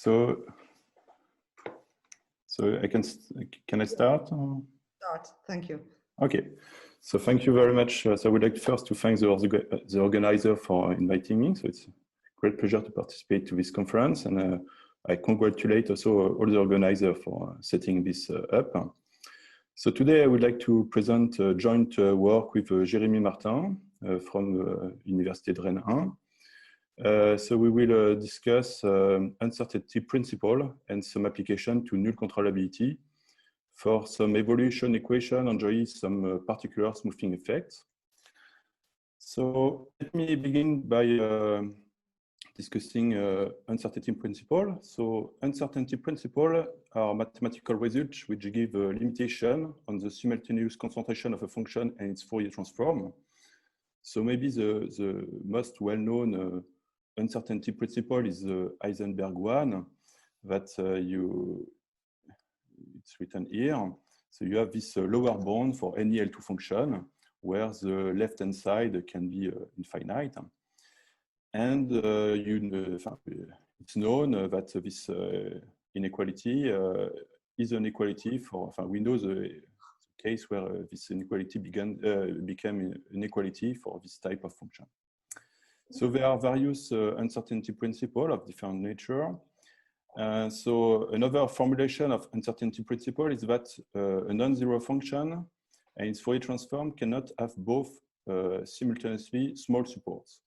So can I start? Start. Thank you. Okay. So thank you very much. So I would like first to thank the organizer for inviting me. So it's a great pleasure to participate to this conference, and I congratulate also all the organizers for setting this up. So today I would like to present joint work with Jérémy Martin from Université de Rennes 1. So we will discuss uncertainty principle and some application to null controllability for some evolution equation enjoy some particular smoothing effects. So let me begin by discussing uncertainty principle. So uncertainty principle are mathematical results which give a limitation on the simultaneous concentration of a function and its Fourier transform. So maybe the most well-known uncertainty principle is the Heisenberg one that it's written here. So you have this lower bound for any L2 function where the left-hand side can be infinite. And it's known that this inequality is an equality for, we know the case where this inequality became an inequality for this type of function. So there are various uncertainty principles of different nature. So another formulation of uncertainty principle is that a non-zero function and its Fourier transform cannot have both simultaneously small supports.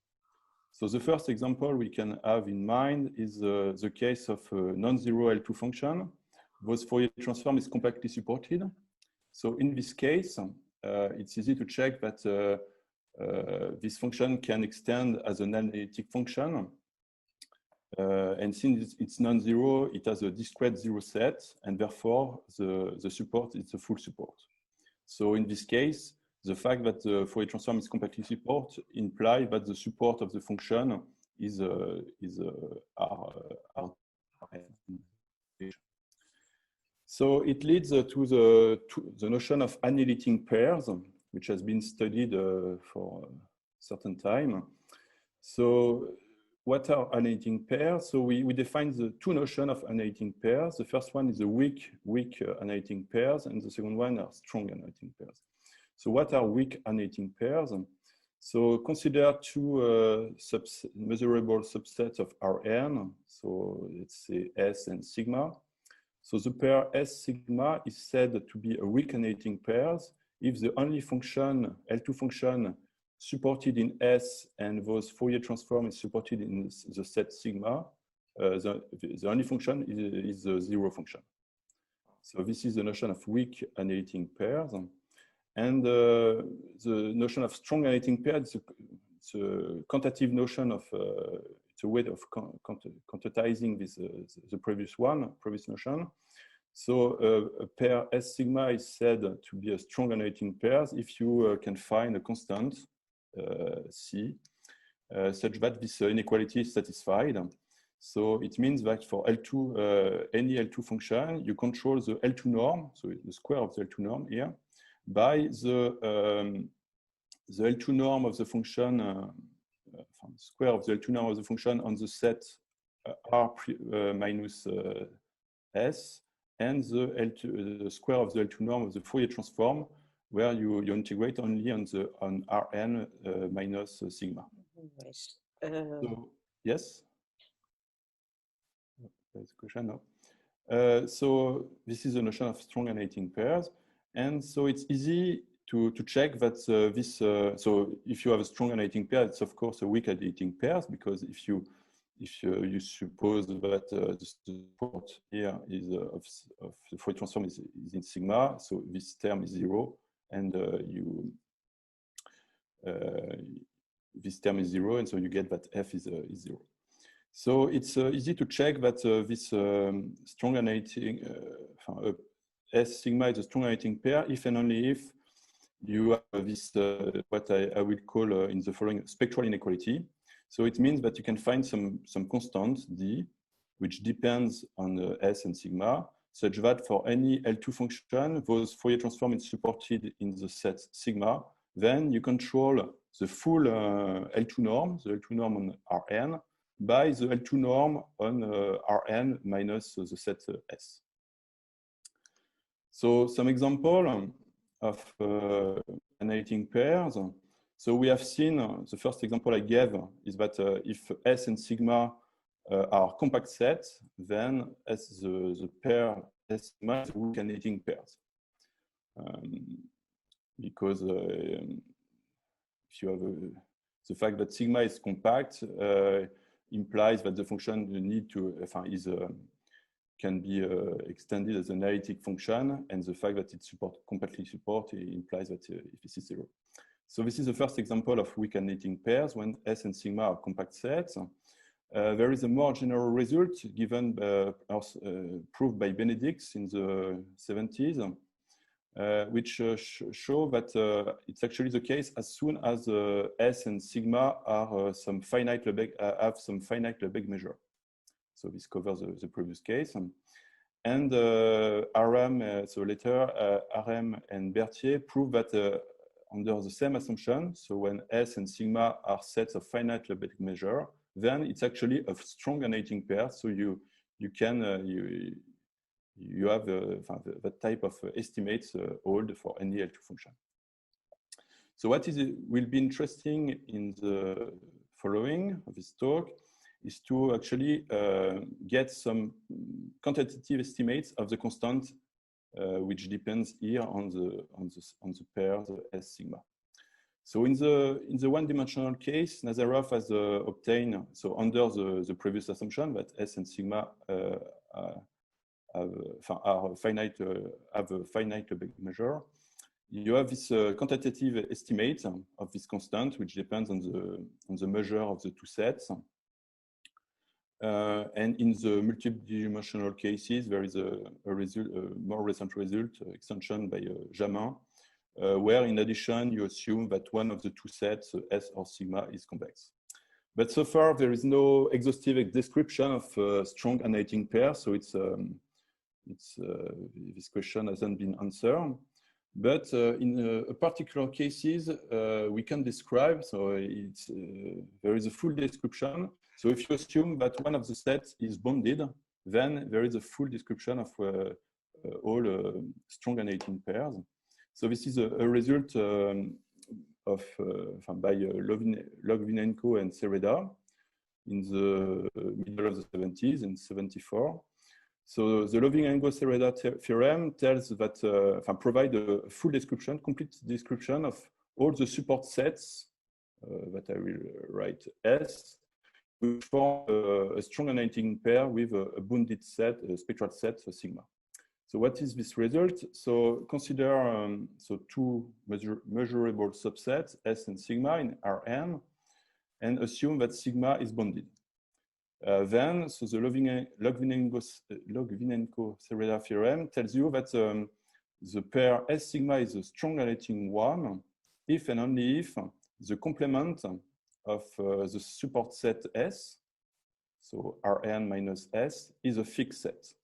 So the first example we can have in mind is the case of a non-zero L2 function whose Fourier transform is compactly supported. So in this case, it's easy to check that this function can extend as an analytic function. And since it's non-zero, it has a discrete zero set, and therefore the support is a full support. So in this case, the fact that the Fourier transform is compactly supported implies that the support of the function is R. So it leads to the notion of annihilating pairs, which has been studied for a certain time. So what are annihilating pairs? So we define the two notions of annihilating pairs. The first one is the weak annihilating pairs, and the second one are strong annihilating pairs. So what are weak annihilating pairs? So consider two measurable subsets of Rn. So let's say S and sigma. So the pair S sigma is said to be a weak annihilating pairs if the only function, L2 function, supported in S and those Fourier transform is supported in the set sigma, the only function is the zero function. So this is the notion of weak annihilating pairs. And the notion of strong annihilating pairs is a quantitative notion of, it's a way of quantizing this, the previous notion. So a pair S sigma is said to be a strong annihilating pairs if you can find a constant C such that this inequality is satisfied. So it means that for L2, any L2 function, you control the L2 norm, so the square of the L2 norm here, by the L2 norm of the function, square of the L2 norm of the function on the set R minus S, and the square of the L2 norm of the Fourier transform, where you integrate only on Rn minus sigma. Nice. So, yes? There's a question, no? So this is the notion of strong annihilating pairs. And so it's easy to check that so if you have a strong annihilating pair, it's of course a weak annihilating pairs, because if you suppose that the support here is of the Fourier transform is in sigma, so this term is zero, and this term is zero, and so you get that f is zero. So it's easy to check that this strong annihilating S sigma is a strong annihilating pair if and only if you have this what I will call in the following spectral inequality. So it means that you can find some constant d, which depends on S and sigma, such that for any L2 function, those Fourier transform is supported in the set sigma. Then you control the full L2 norm, the L2 norm on Rn, by the L2 norm on Rn minus the set S. So some example of analytic pairs. So we have seen, the first example I gave is that if S and sigma are compact sets, then as the pair S sigma is weak analytic pairs. Because if you have the fact that sigma is compact implies that the function you need to can be extended as an analytic function, and the fact that it compactly supports implies that if this is 0. So this is the first example of weak analytic pairs when S and sigma are compact sets. There is a more general result given proved by Benedicts in the 70s, which show that it's actually the case as soon as S and sigma are have some finite Lebesgue measure. So this covers the previous case. And Aram, so later, Aram and Berthier prove that under the same assumption, so when S and sigma are sets of finite Lebesgue measure, then it's actually a strong analytic pair. So you can you have that type of estimates hold for any L2 function. So what will be interesting in the following of this talk is to actually get some quantitative estimates of the constant, which depends here on the pairs S sigma. So in the one-dimensional case, Nazarov has obtained, so under the previous assumption that S and sigma have a finite Lebesgue measure, you have this quantitative estimate of this constant, which depends on the measure of the two sets. And in the multi-dimensional cases, there is a more recent result, extension by Jamin, where in addition, you assume that one of the two sets, S or sigma, is convex. But so far, there is no exhaustive description of strong analytic pairs, so this question hasn't been answered. But in particular cases, we can describe, so there is a full description. So if you assume that one of the sets is bounded, then there is a full description of all strong analytic pairs. So this is a result by Logvinenko and Sereda in the middle of the 70s, in 74. So the Logvinenko-Sereda theorem tells that provide a full description, complete description of all the support sets that I will write S, which form a strong analytic pair with a bounded set, a spectral set, so sigma. So what is this result? So consider two measurable subsets, S and sigma in Rn, and assume that sigma is bounded. Then, so the Logvinenko-Sereda theorem tells you that the pair S sigma is a strong analytic one if and only if the complement of the support set S, so Rn minus S, is a fixed set.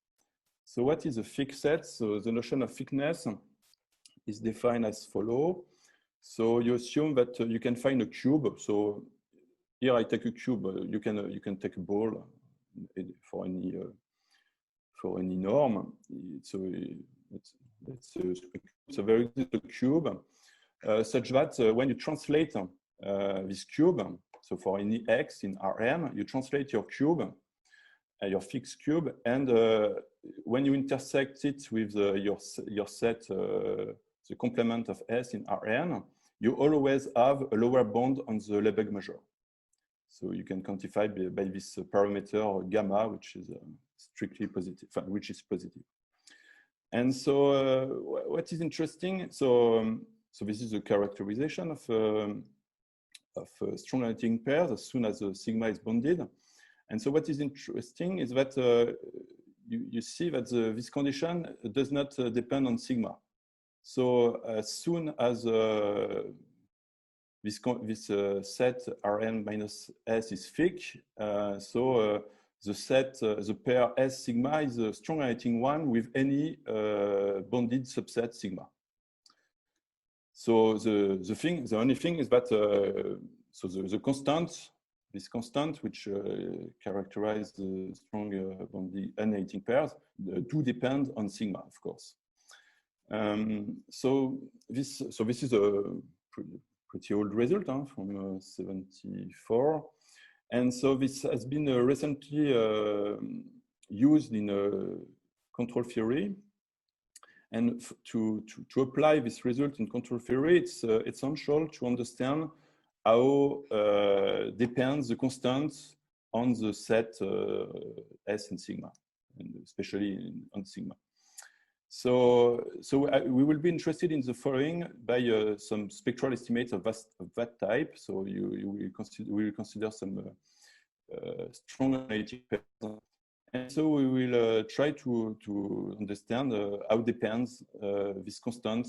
So what is a fixed set? So the notion of thickness is defined as follows. So you assume that you can find a cube. So here I take a cube. You can take a ball for any norm. So there is a cube such that when you translate this cube, so for any x in Rn, you translate your cube, your fixed cube, and when you intersect it with your set, the complement of S in Rn, you always have a lower bound on the Lebesgue measure. So you can quantify by this parameter gamma, which is strictly positive, which is positive. And so what is interesting, so this is a characterization of strong analytic pairs as soon as the sigma is bounded. And so what is interesting is that you see that this condition does not depend on sigma. So as soon as this set Rn minus S is thick, the pair S sigma is a strong analytic one with any bounded subset sigma. So the only thing is that so the constant this constant, which characterize the strong bonding annihilating pairs, do depend on sigma, of course. So this is a pretty old result from 74, and so this has been recently used in control theory. And to apply this result in control theory, it's essential to understand how depends the constants on the set S and sigma, and especially on sigma. So we will be interested in the following by some spectral estimates of that type. So we will consider some strong analytic pairs. And so we will try to understand how depends this constant,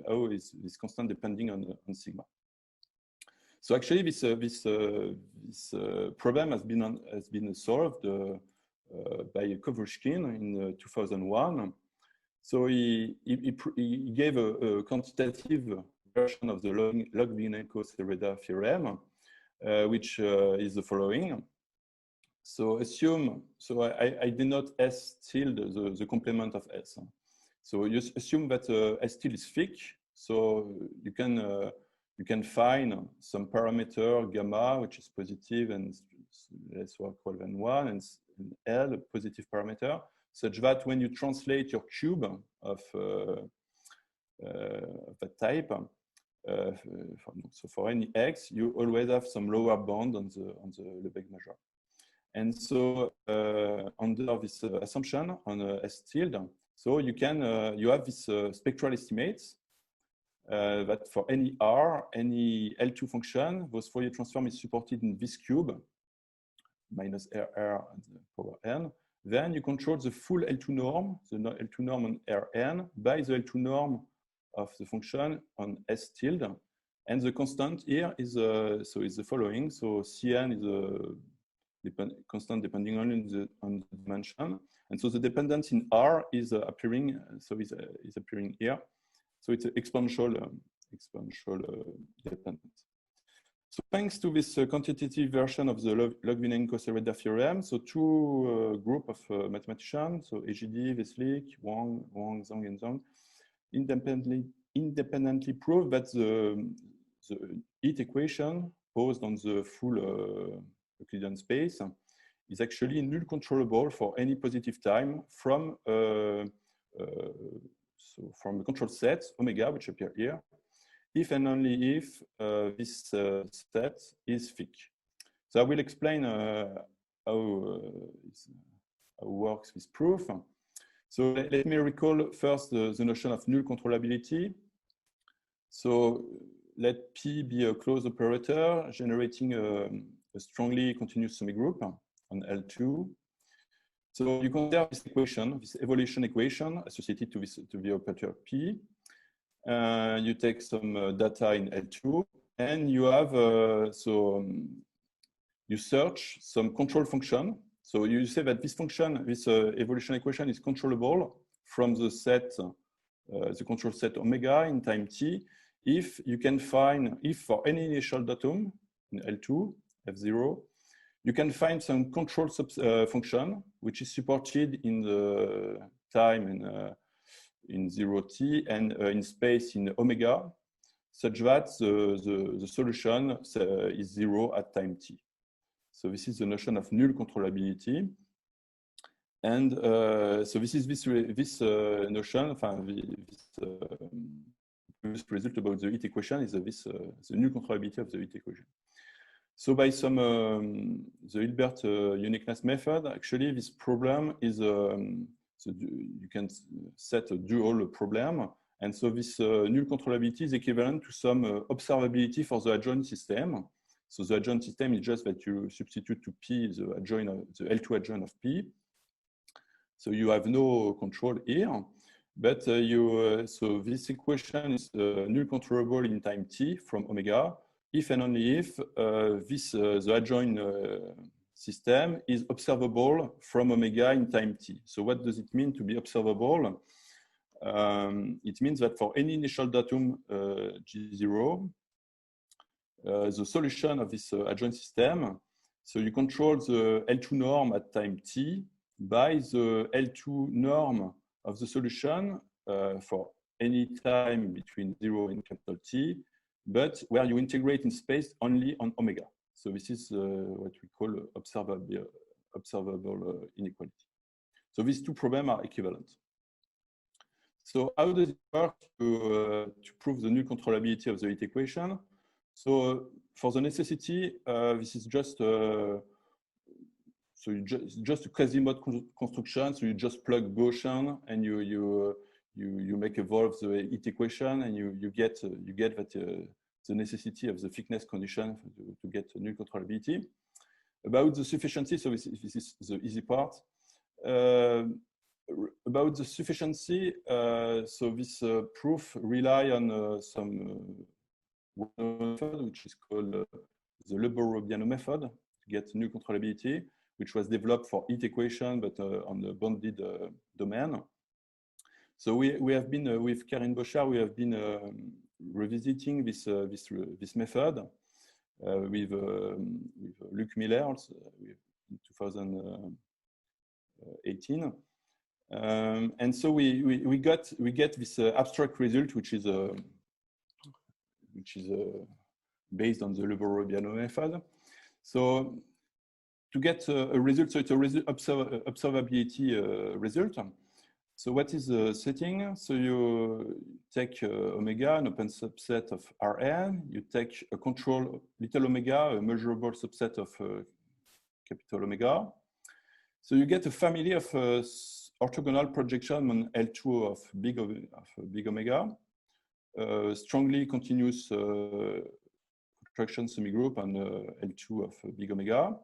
how is this constant depending on sigma. So actually, this problem has been solved by Kovrushkin in 2001. So he gave a quantitative version of the Log-Vigenenko-Sereda theorem, which is the following. So I denote S tilde the complement of S. So you assume that S tilde is thick. So you can find some parameter gamma, which is positive and less or equal than 1, and L, a positive parameter, such that when you translate your cube of that type, so for any X, you always have some lower bound on the Lebesgue measure. And so under this assumption on S tilde, so you have this spectral estimates that for any R, any L2 function, those Fourier transform is supported in this cube, minus RR at the power n. Then you control the full L2 norm, the L2 norm on Rn by the L2 norm of the function on S tilde. And the constant here is the following. So Cn is a constant depending only on the dimension. And so the dependence in R is appearing, so is appearing here. So it's an exponential dependence. So thanks to this quantitative version of the Log-Vigenenko-Sereda theorem, so two group of mathematicians, so Egidi, Veselý, Wang, Zhang, and Zhang, independently prove that the heat equation posed on the full Euclidean space is actually null controllable for any positive time from the control set omega, which appear here, if and only if this set is thick. So I will explain how works this proof. So let me recall first the notion of null controllability. So let P be a closed operator generating a strongly continuous semigroup on L2. So you consider this equation, this evolution equation associated to the operator P. You take some data in L2, and you have you search some control function. So you say that this function, this evolution equation, is controllable from the set, the control set omega in time t, if you can find, if for any initial datum in L2 F0, you can find some control function which is supported in the time in 0t and in space in omega, such that the solution is 0 at time t. So this is the notion of null controllability. And so this is this notion, this result about the heat equation is the null controllability of the heat equation. So by some the Hilbert uniqueness method, actually this problem is so you can set a dual problem, and so this null controllability is equivalent to some observability for the adjoint system. So the adjoint system is just that you substitute to P the L2 adjoint of P. So you have no control here, but so this equation is null controllable in time t from omega, if and only if the adjoint system is observable from omega in time t. So what does it mean to be observable? It means that for any initial datum G0, the solution of this adjoint system. So you control the L2 norm at time t by the L2 norm of the solution for any time between 0 and capital T, but where you integrate in space only on omega. So this is what we call observable inequality. So these two problems are equivalent. So how does it work to prove the null controllability of the heat equation? So for the necessity, this is just just a quasi-mode construction. So you just plug Gaussian and you make evolve the heat equation, and you get that the necessity of the thickness condition to get null controllability. About the sufficiency, so this is the easy part. About the sufficiency, so this proof rely on some method which is called the Lebor-Robiano method to get null controllability, which was developed for heat equation, but on the bounded domain. So we have been with Karin Bochard, we have been revisiting this method with Luc Miller also, in 2018. And so we get this abstract result, which is based on the Lebor-Robiano method. So to get a result, so it's a observability result. So what is the setting? So you take omega, an open subset of Rn. You take a control little omega, a measurable subset of capital omega. So you get a family of orthogonal projection on L2 of big omega, strongly continuous contraction semigroup on L2 of big omega.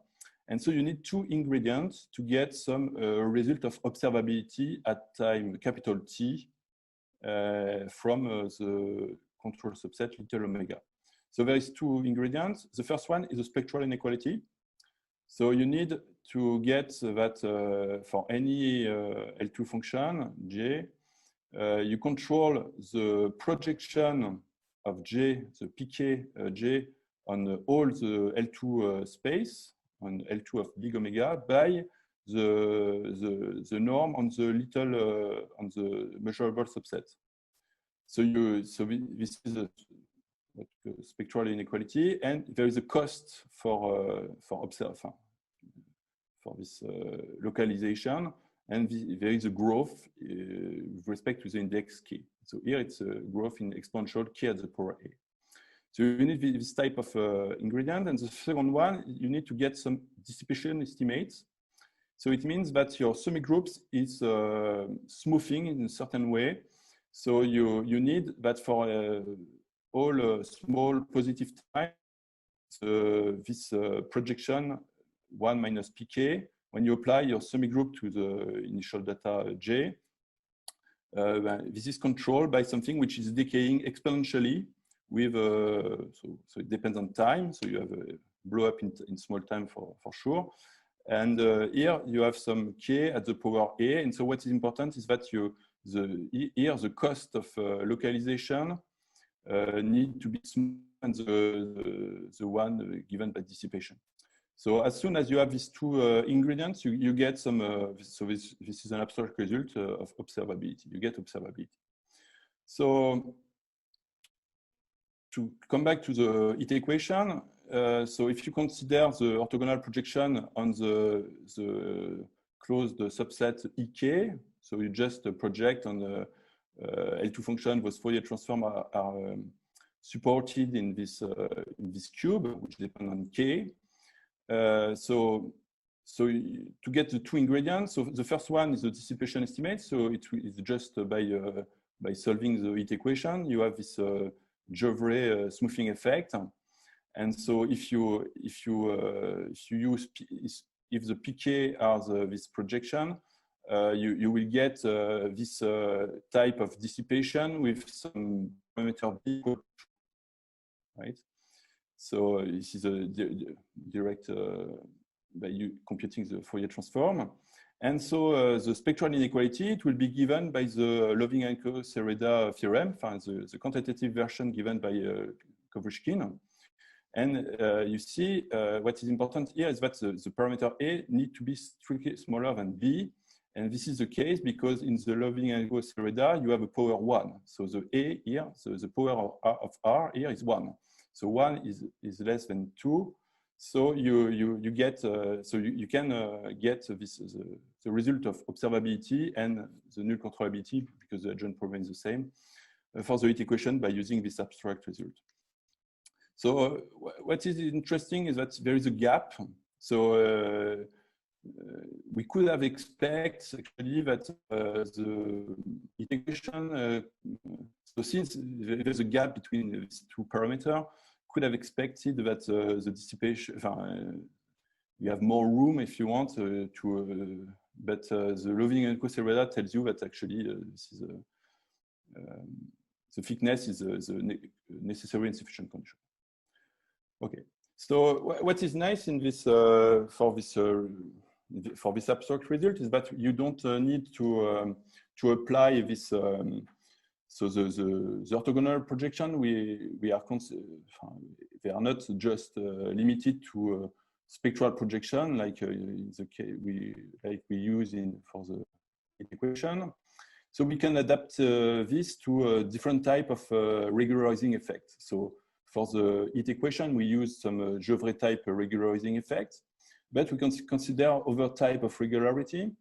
And so you need two ingredients to get some result of observability at time capital T from the control subset little omega. So there is two ingredients. The first one is a spectral inequality. So you need to get that for any L2 function, J, you control the projection of J, the pk J, on all the L2 space, on L2 of big omega, by the norm on the little on the measurable subset. So this is a spectral inequality, and there is a cost for this localization, and there is a growth with respect to the index k. So here it's a growth in exponential k at the power a. So you need this type of ingredient. And the second one, you need to get some dissipation estimates. So it means that your semigroups is smoothing in a certain way. So you need that for all small positive time, this projection 1 minus pk, when you apply your semigroup to the initial data j, this is controlled by something which is decaying exponentially with, so it depends on time. So you have a blow up in small time for sure. And here you have some k at the power a. And so what is important is that here the cost of localization need to be small and the one given by dissipation. So as soon as you have these two ingredients, you get some, so this is an abstract result of observability. You get observability. So to come back to the heat equation, so if you consider the orthogonal projection on the closed subset EK, so you just project on the L2 function, those Fourier transforms are supported in this cube, which depend on K. So to get the two ingredients, so the first one is the dissipation estimate. So it's just by solving the heat equation, you have this Jouvray smoothing effect. And so if the pk are this projection, you will get this type of dissipation with some parameter b, right? So this is a direct by you computing the Fourier transform. And so the spectral inequality, it will be given by the Loving-Enko-Sereda theorem, the quantitative version given by Kovryshkin. And you see what is important here is that the parameter A need to be strictly smaller than B. And this is the case because in the Loving-Enrico Sereda, you have a power 1. So the A here, so the power of R here is 1. So 1 is less than 2. So you get so you can get this the result of observability and the null controllability because the adjoint problem is the same for the heat equation by using this abstract result. So what is interesting is that there is a gap. So we could have expected actually that the heat equation, so since there's a gap between these two parameters, could have expected that the dissipation, you have more room if you want but the Loving-Enrico Sereda tells you that actually this is the thickness is the necessary and sufficient condition. Okay, so what is nice in this for this abstract result is that you don't need to apply this. So the orthogonal projection they are not just limited to spectral projection like in the case we use for the equation. So we can adapt this to a different type of regularizing effect. So for the heat equation, we use some Gevrey type regularizing effect, but we can consider other type of regularity.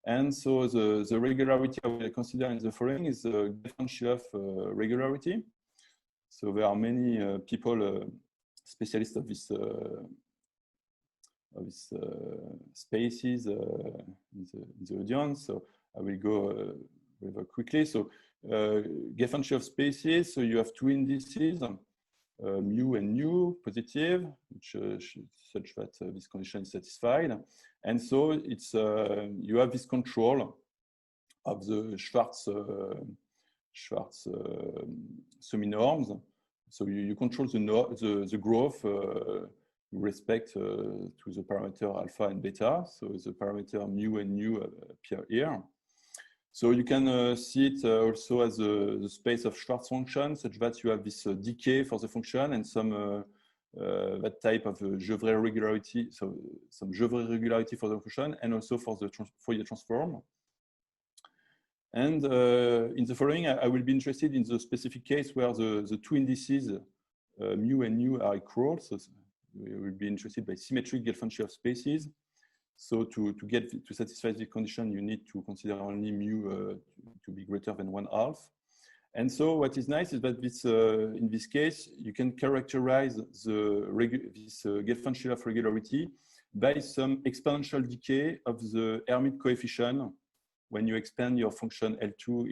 And so the regularity I will consider in the following is the Gelfand-Sheloff regularity. So there are many people, specialists of this spaces in the audience. So I will go very quickly. So Gelfand-Sheloff spaces. So you have two indices. Mu and nu positive, which such that this condition is satisfied, and so it's you have this control of the Schwarz semi-norms. So you control the growth with respect to the parameter alpha and beta. So the parameter mu and nu appear here. So you can see it also as the space of Schwarz function, such that you have this decay for the function and some that type of Gevrey regularity, so some Gevrey regularity for the function and also for the Fourier transform. And in the following, I will be interested in the specific case where the two indices, mu and nu, are equal. So we will be interested by symmetric Gelfand-Sheloff spaces. So to satisfy the condition, you need to consider only mu to be greater than 1/2. And so what is nice is that this, in this case, you can characterize this Gelfand-Sheloff regularity by some exponential decay of the Hermite coefficient when you expand your function L2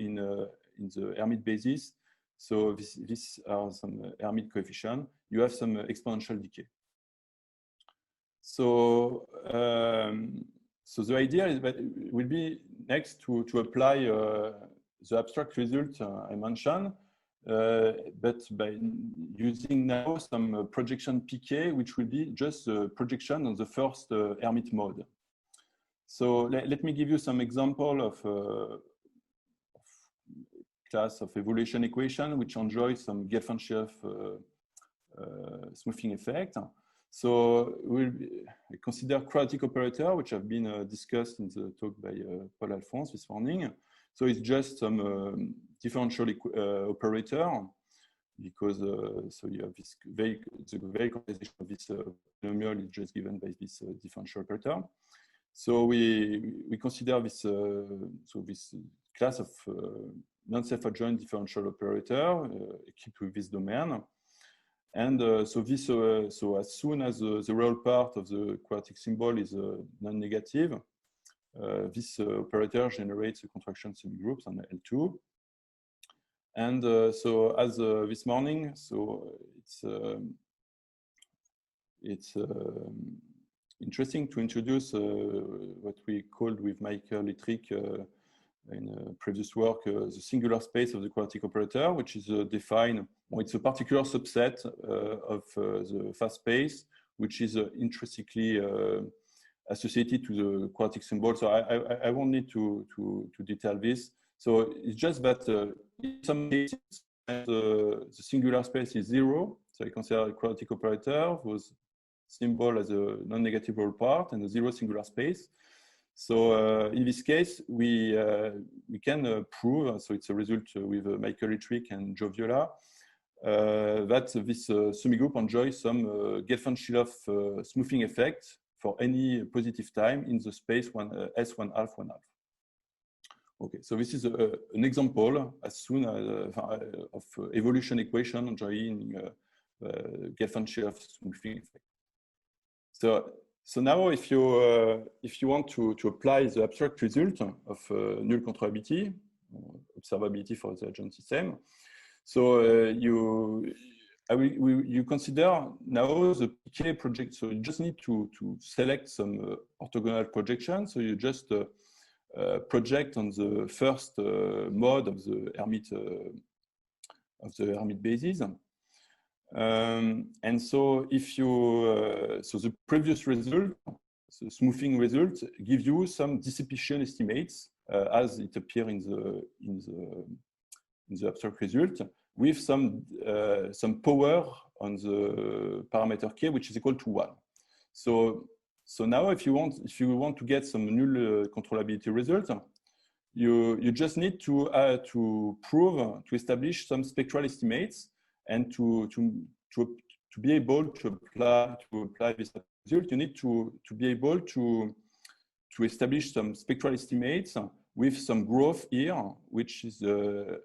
in the Hermite basis. So these are some Hermite coefficient. You have some exponential decay. So, so the idea is that it will be next to apply the abstract result I mentioned, but by using now some projection PK, which will be just a projection on the first Hermite mode. So let me give you some example of class of evaluation equation which enjoy some Gelfand-Sheloff smoothing effect. So we'll consider quadratic operator, which have been discussed in the talk by Paul Alphonse this morning. So it's just some differential operator because so you have this the quantization of this polynomial is just given by this differential operator. So we consider this so this class of non-self-adjoint differential operator equipped with this domain. And so this, so as soon as the real part of the quadratic symbol is non-negative, this operator generates a contraction semigroups on L2. And so as this morning, so it's interesting to introduce what we called with Michael Littrick in a previous work, the singular space of the quadratic operator, which is defined, well, it's a particular subset of the fast space, which is intrinsically associated to the quadratic symbol. So I won't need to detail this. So it's just that in some cases, the singular space is 0. So I consider a quadratic operator whose symbol as a non-negative real part and a zero singular space. So in this case, we can prove, so it's a result with Michael Littrick and Joe Viola, that this semi-group enjoys some Gelfand-Shiloff smoothing effect for any positive time in the space S1 half, 1 half. Okay, so this is an example as soon as of evolution equation enjoying Gelfand-Shiloff smoothing effect. So now, if you want to apply the abstract result of null controllability, observability for the agent system, so you consider now the PK project. So you just need to select some orthogonal projection. So you just project on the first mode of the Hermite basis. And so if you so the previous result, the smoothing result, give you some dissipation estimates as it appears in the abstract result, with some power on the parameter k, which is equal to 1. So now if you want to get some null controllability result, you just need to establish some spectral estimates. And to be able to apply this result, you need to be able to establish some spectral estimates with some growth here, which is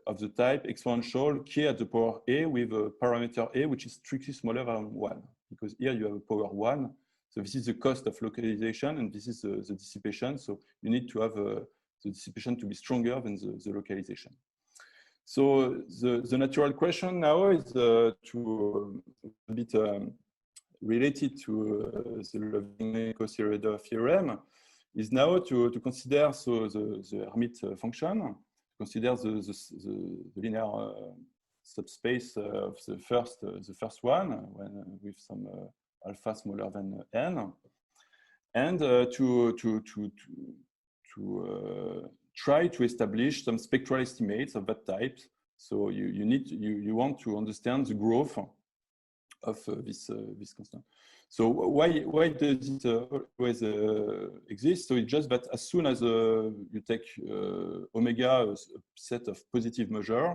of the type exponential k at the power a with a parameter a, which is strictly smaller than 1, because here you have a power 1. So this is the cost of localization, and this is the dissipation. So you need to have the dissipation to be stronger than the localization. So the natural question now is a bit related to the Loving-Kostereda theorem, is now to consider the Hermite function, consider the linear subspace of the first one with some alpha smaller than n, and to try to establish some spectral estimates of that type. So you want to understand the growth of this constant. So why does it always exist? So it's just that as soon as you take omega, a set of positive measure,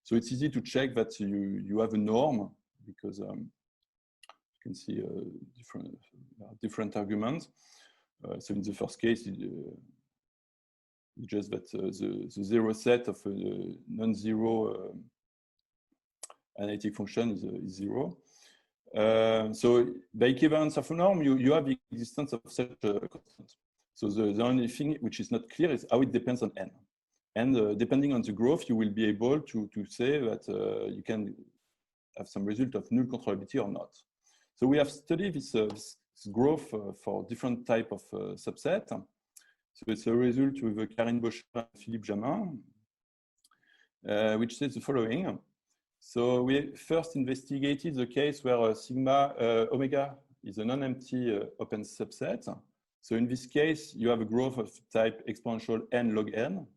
so it's easy to check that you have a norm, because you can see different arguments. So in the first case, just that the zero set of a non-zero analytic function is 0. So by equivalence of a norm, you have the existence of such a constant. So the only thing which is not clear is how it depends on n. And depending on the growth, you will be able to say that you can have some result of null controllability or not. So we have studied this growth for different type of subset. So it's a result with Karine Bocher and Philippe Jamin, which says the following. So we first investigated the case where omega is a non-empty open subset. So in this case, you have a growth of type exponential n log n.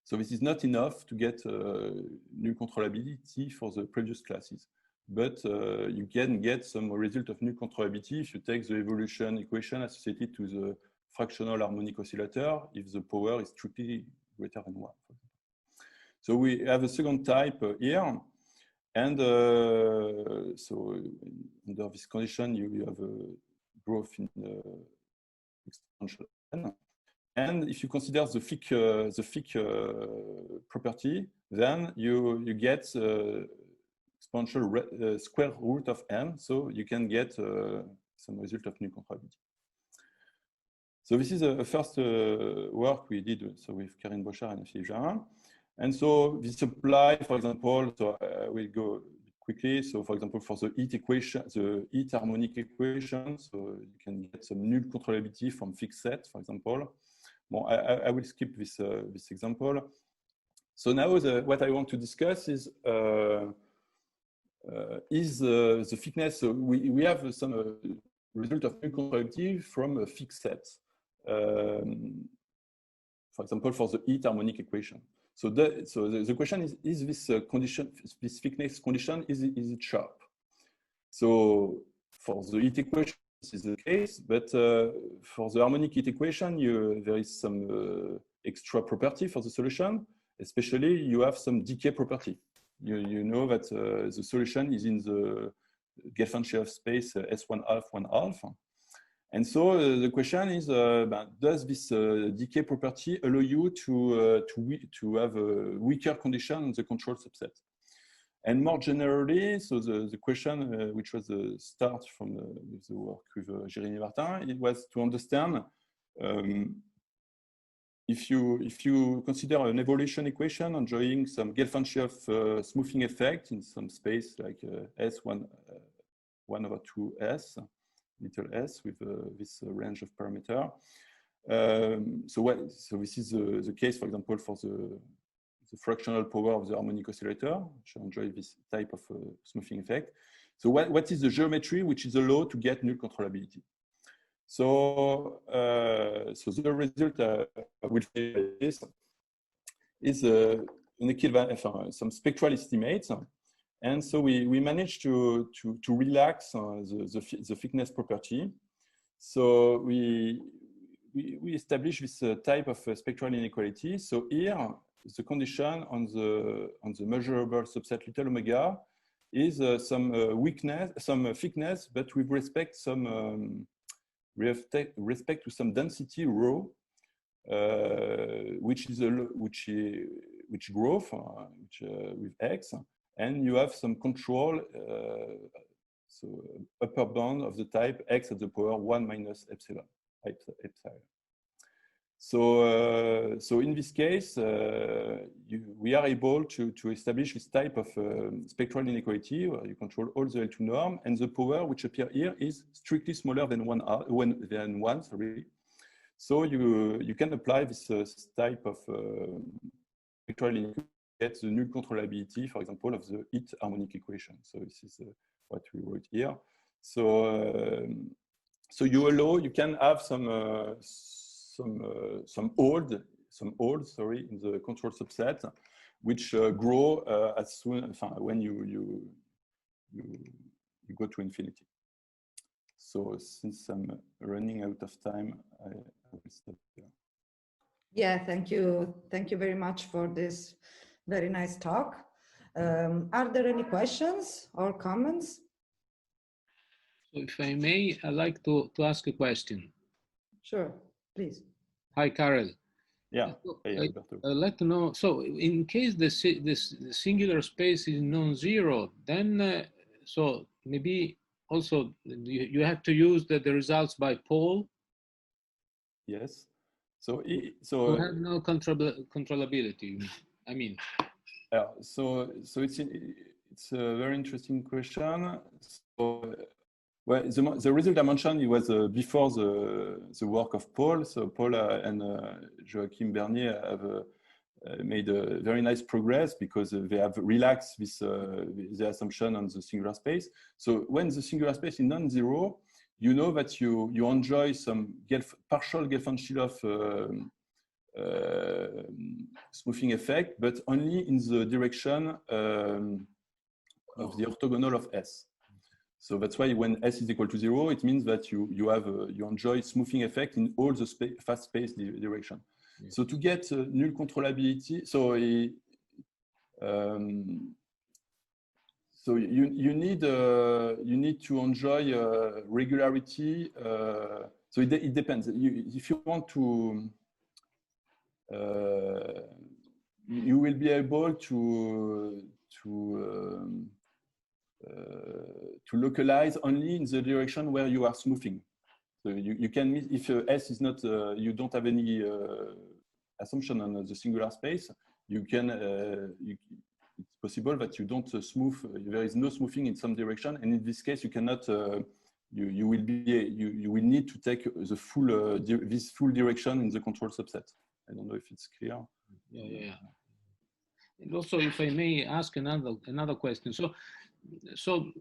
So this is not enough to get null controllability for the previous classes. But you can get some result of null controllability if you take the evolution equation associated to the fractional harmonic oscillator if the power is strictly greater than 1. So we have a second type here. And so under this condition, you have a growth in exponential n. And if you consider the Fick property, then you get exponential square root of n. So you can get some result of null controllability. So this is a first work we did with Karine Bocher and Philippe Jamin. And so this apply, for example, so we'll go quickly. So for example, for the heat equation, the heat harmonic equation, so you can get some null controllability from fixed set, for example. Well, I will skip this example. So now what I want to discuss is the thickness. So we have some result of null controllability from a fixed set. For example, for the heat harmonic equation. So the question is this condition, this thickness condition, is it sharp? So for the heat equation, this is the case, but for the harmonic heat equation, there is some extra property for the solution. Especially, you have some decay property. You know that the solution is in the Gelfand-Cherev space S1 half, 1 half. And so the question is, does this decay property allow you to have a weaker condition in the control subset? And more generally, so the question, which was the start from the work with Jérémy Martin, it was to understand if you consider an evolution equation enjoying some Gelfand-Cherev smoothing effect in some space like S1 over 2S, little s with this range of parameter. So this is the case, for example, for the fractional power of the harmonic oscillator, which enjoy this type of smoothing effect. So what is the geometry which is allowed to get null controllability? So, so the result will say this is some spectral estimates. And so we managed to relax the thickness property. So we establish this type of spectral inequality. So here, the condition on the measurable subset little omega is some weakness, some thickness, but with respect to some density rho, which growth with x. And you have some control, so upper bound of the type x at the power 1 minus epsilon. So, so in this case, we are able to establish this type of spectral inequality where you control all the L2 norm, and the power which appear here is strictly smaller than one. Sorry. So you can apply this type of spectral inequality, get the null controllability, for example, of the heat harmonic equation. So this is what we wrote here. So so you can have some old in the control subset, which grow as soon when you go to infinity. So since I'm running out of time, I will stop here. Yeah, thank you. Thank you very much for this very nice talk. Are there any questions or comments? So if I may, I'd like to ask a question. Sure, please. Hi, Karel. Yeah, I'd like to know, so in case this singular space is non-zero, then so maybe also you have to use the results by Paul? Yes. So you have no controllability, I mean. So it's a very interesting question. So, well, the result I mentioned, it was before the work of Paul. So Paul and Joachim Bernier have made a very nice progress because they have relaxed this the assumption on the singular space. So when the singular space is non-zero, you know that you enjoy some partial Gelfand-Cherev smoothing effect, but only in the direction of the orthogonal of S. So that's why when S is equal to 0, it means that you enjoy smoothing effect in all the fast space direction. Yeah. So to get null controllability, so so you need to enjoy regularity. So it depends. If you want to, you will be able to localize only in the direction where you are smoothing. So you can, if S is not, you don't have any assumption on the singular space, you can, it's possible that you don't smooth, there is no smoothing in some direction, and in this case you cannot, you will need to take the full, this full direction in the control subset. I don't know if it's clear. Yeah. And also, if I may ask another question. So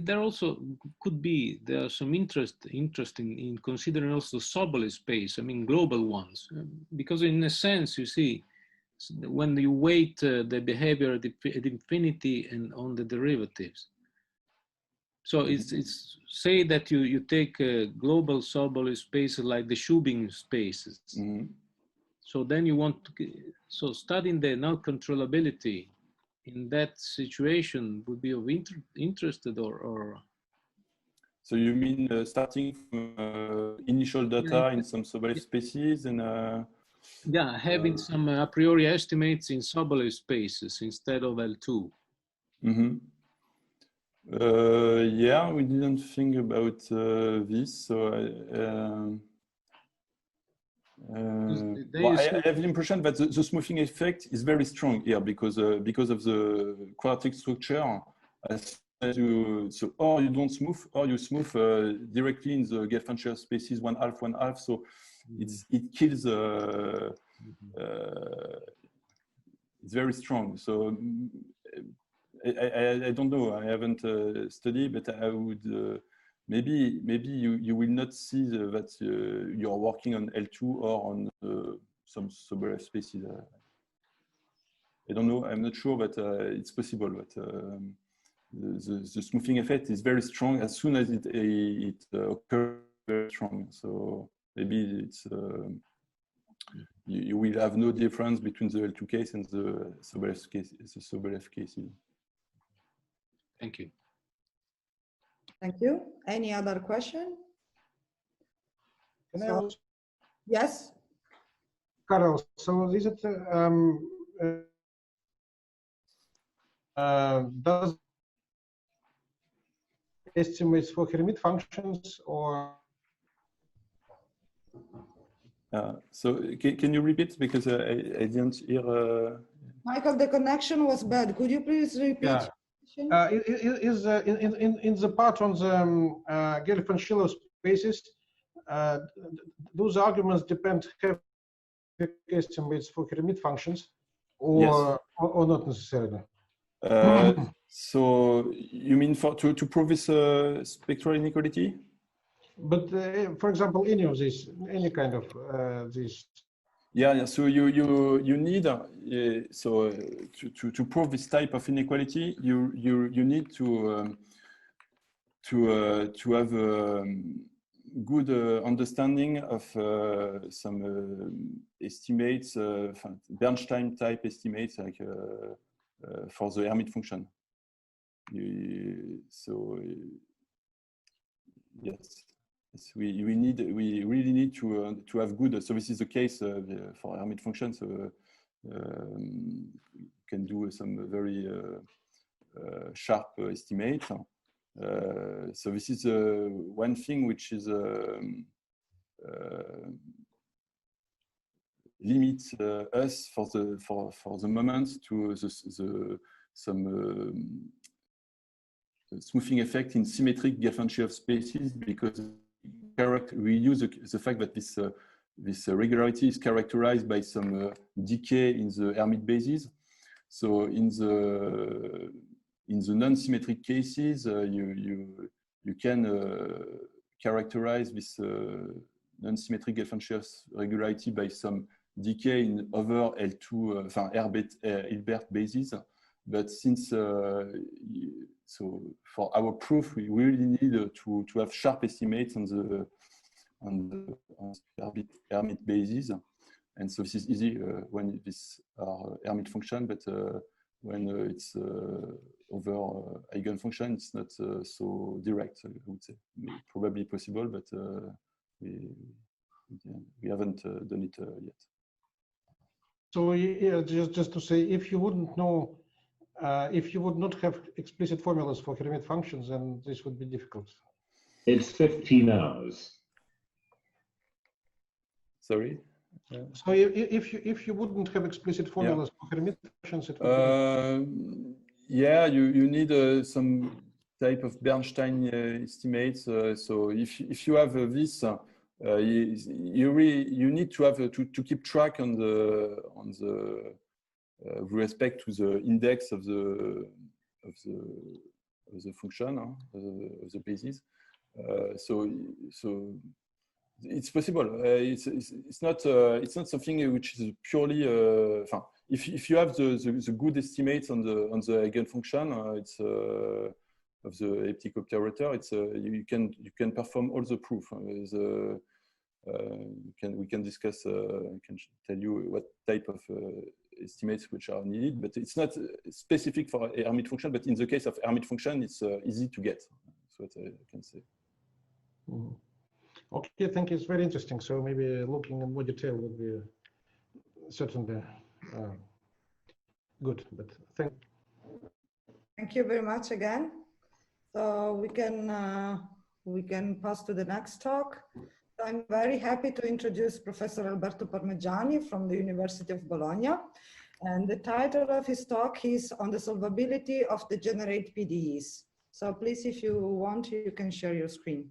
there also could be there's some interest in considering also Sobolev space. I mean, global ones, because in a sense, you see, when you weight the behavior at infinity and on the derivatives, So it's say that you take global Sobolev spaces like the Shubin spaces. So then you want to, so studying the non-controllability in that situation would be of interest or. So you mean starting from initial data in some Sobolev spaces and yeah, having some a priori estimates in Sobolev spaces instead of L2. Yeah, we didn't think about this. So well, I have the impression that the smoothing effect is very strong here because of the quadratic structure. As you, so or you don't smooth, or you smooth directly in the Gelfand-Cherev spaces 1/2, 1/2. So it kills. It's very strong. So I don't know. I haven't studied, but I would maybe you will not see that you are working on L2 or on some Sobolev spaces. I don't know. I'm not sure, but it's possible. But the smoothing effect is very strong as soon as it occurs. Very strong. So maybe it's you will have no difference between the L2 case and the Sobolev case. The Sobolev cases. Thank you. Thank you. Any other question? Yes. Carol, so is it does estimates for Hermite functions or? So can you repeat because I didn't hear. Michael, the connection was bad. Could you please repeat? Yeah. Is in the part on the Gelfand-Cherev spaces, those arguments depend heavily estimates for Hermite functions, or Yes. or not necessarily. So you mean to prove this spectral inequality? But for example, any of these, any kind of this. Yeah. So you need so to prove this type of inequality, you need to have good understanding of some estimates, Bernstein type estimates, like for the Hermite function. Yes. We really need to have good. So this is the case for Hermite functions. So you can do some very sharp estimates. So this is one thing which is limits us for the moment to some smoothing effect in symmetric Gelfand-Cherev spaces, because we use the fact that this regularity is characterized by some decay in the Hermite bases. So in the non-symmetric cases, you can characterize this non-symmetric Gelfand-Cherev regularity by some decay in other L2, Hilbert bases. But since so for our proof, we really need to have sharp estimates on the Hermite bases, and so this is easy when these are Hermite function, but when it's over eigenfunction, it's not so direct. I would say probably possible, but we haven't done it yet. So yeah, just to say, if you wouldn't know. If you would not have explicit formulas for Hermite functions, then this would be difficult. It's 15 hours. Sorry? So if you wouldn't have explicit formulas for Hermite functions, it would yeah, you need some type of Bernstein estimates. So if you have this, you need to have to keep track on the with respect to the index of the function, of the basis. So it's possible. It's not something which is purely. If you have the good estimates on the eigenfunction, elliptic operator, it's you can perform all the proof. We can discuss. I can tell you what type of estimates which are needed, but it's not specific for a Hermite function. But in the case of Hermite function, it's easy to get. That's what I can say. Mm-hmm. Okay, thank you. It's very interesting. So maybe looking in more detail would be certainly good. But thank you very much again. So we can pass to the next talk. I'm very happy to introduce Professor Alberto Parmegiani from the University of Bologna. And the title of his talk is on the solvability of degenerate PDEs. So please, if you want, you can share your screen.